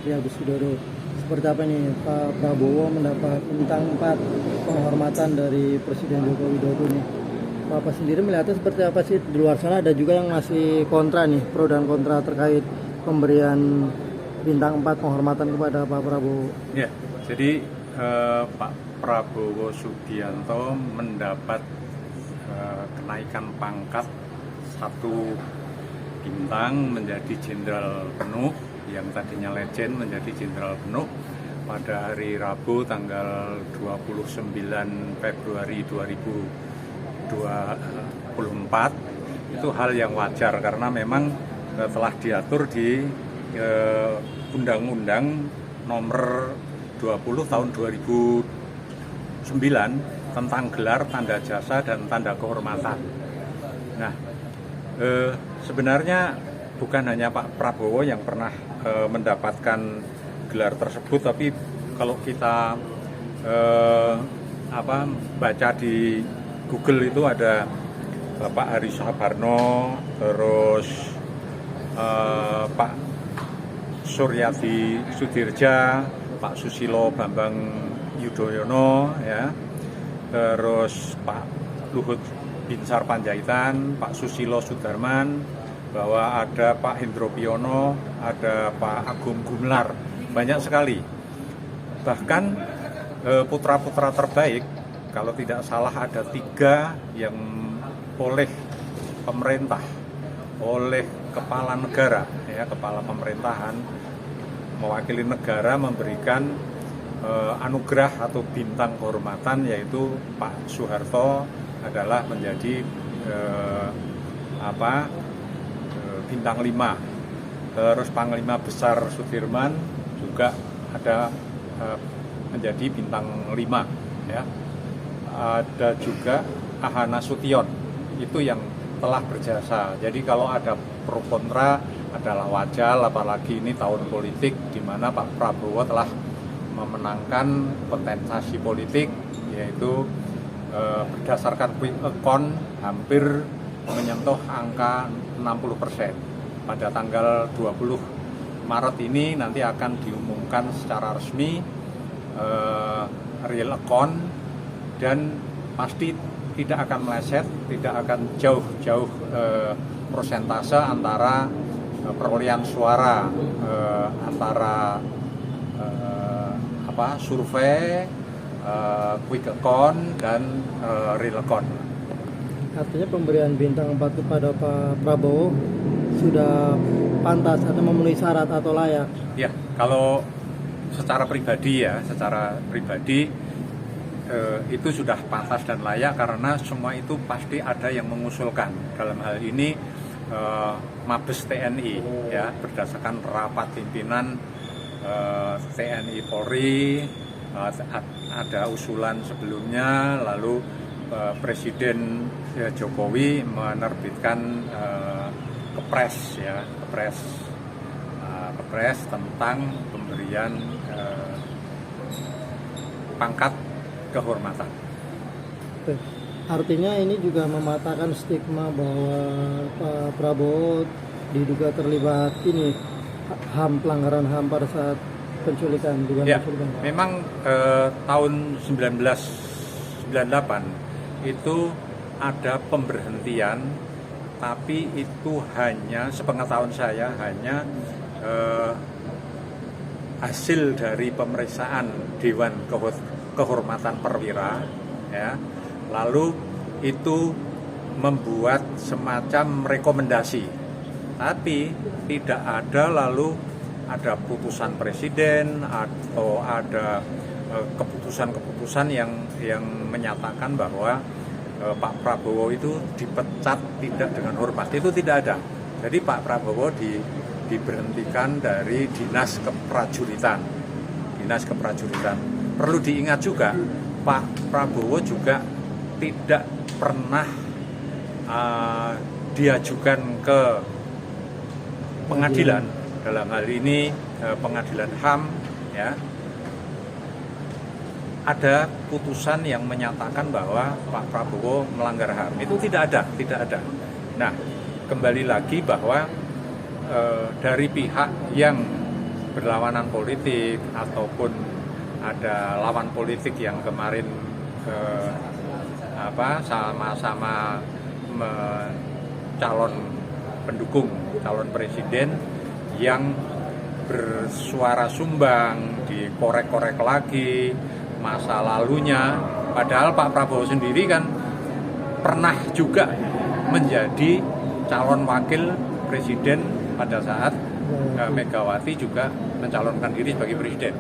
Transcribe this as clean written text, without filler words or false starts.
Menteri Agus Widodo. Seperti apa nih Pak Prabowo mendapat bintang 4 penghormatan dari Presiden Joko Widodo nih? Bapak sendiri melihatnya seperti apa sih? Di luar sana ada juga yang masih kontra nih, pro dan kontra terkait pemberian bintang 4 penghormatan kepada Pak Prabowo. Ya, jadi Pak Prabowo Subianto mendapat kenaikan pangkat 1 bintang menjadi jenderal penuh, yang tadinya legend menjadi jenderal penuh pada hari Rabu tanggal 29 Februari 2024. Itu hal yang wajar karena memang telah diatur di Undang-Undang Nomor 20 Tahun 2009 tentang gelar, tanda jasa, dan tanda kehormatan. Nah, sebenarnya bukan hanya Pak Prabowo yang pernah mendapatkan gelar tersebut, tapi kalau kita baca di Google itu ada Bapak Hari Saparno, terus Pak Suryadi Sudirja, Pak Susilo Bambang Yudhoyono, ya, terus Pak Luhut Binsar Panjaitan, Pak Susilo Sudarman, bahwa ada Pak Hendro Priyono, ada Pak Agung Gumelar, banyak sekali. Bahkan putra-putra terbaik, kalau tidak salah ada 3 yang oleh pemerintah, oleh kepala negara, ya, kepala pemerintahan mewakili negara memberikan anugerah atau bintang kehormatan, yaitu Pak Soeharto adalah menjadi bintang 5. Terus Panglima Besar Sudirman juga ada menjadi bintang 5, ya. Ada juga Ahana Sution, itu yang telah berjasa. Jadi kalau ada pro kontra adalah wajar, apalagi ini tahun politik di mana Pak Prabowo telah memenangkan kontestasi politik, yaitu berdasarkan quick count hampir menyentuh angka 60%. Pada tanggal 20 Maret ini nanti akan diumumkan secara resmi real count, dan pasti tidak akan meleset, tidak akan jauh-jauh persentase antara perolehan suara antara survei, quick count, dan real count. Artinya pemberian bintang 4 kepada Pak Prabowo sudah pantas atau memenuhi syarat atau layak? Ya, kalau secara pribadi itu sudah pantas dan layak, karena semua itu pasti ada yang mengusulkan. Dalam hal ini Mabes TNI, ya, berdasarkan rapat pimpinan TNI Polri, ada usulan sebelumnya, lalu Presiden Jokowi menerbitkan kepres tentang pemberian pangkat kehormatan. Artinya ini juga mematahkan stigma bahwa Pak Prabowo diduga terlibat pelanggaran HAM pada saat penculikan. Ya, memang tahun 1998 itu ada pemberhentian, tapi itu hanya, sepengetahuan saya, hanya hasil dari pemeriksaan Dewan Kehormatan Perwira, ya. Lalu itu membuat semacam rekomendasi, tapi tidak ada ada putusan presiden atau ada keputusan-keputusan yang menyatakan bahwa Pak Prabowo itu dipecat tidak dengan hormat. Itu tidak ada. Jadi Pak Prabowo diberhentikan dari dinas keprajuritan. Perlu diingat juga, Pak Prabowo juga tidak pernah diajukan ke pengadilan, dalam hal ini pengadilan HAM, ya. Ada putusan yang menyatakan bahwa Pak Prabowo melanggar HAM. Itu tidak ada. Nah, kembali lagi bahwa dari pihak yang berlawanan politik ataupun ada lawan politik yang kemarin sama-sama calon pendukung calon presiden yang bersuara sumbang, dikorek-korek lagi masa lalunya. Padahal Pak Prabowo sendiri kan pernah juga menjadi calon wakil presiden pada saat Megawati juga mencalonkan diri sebagai presiden.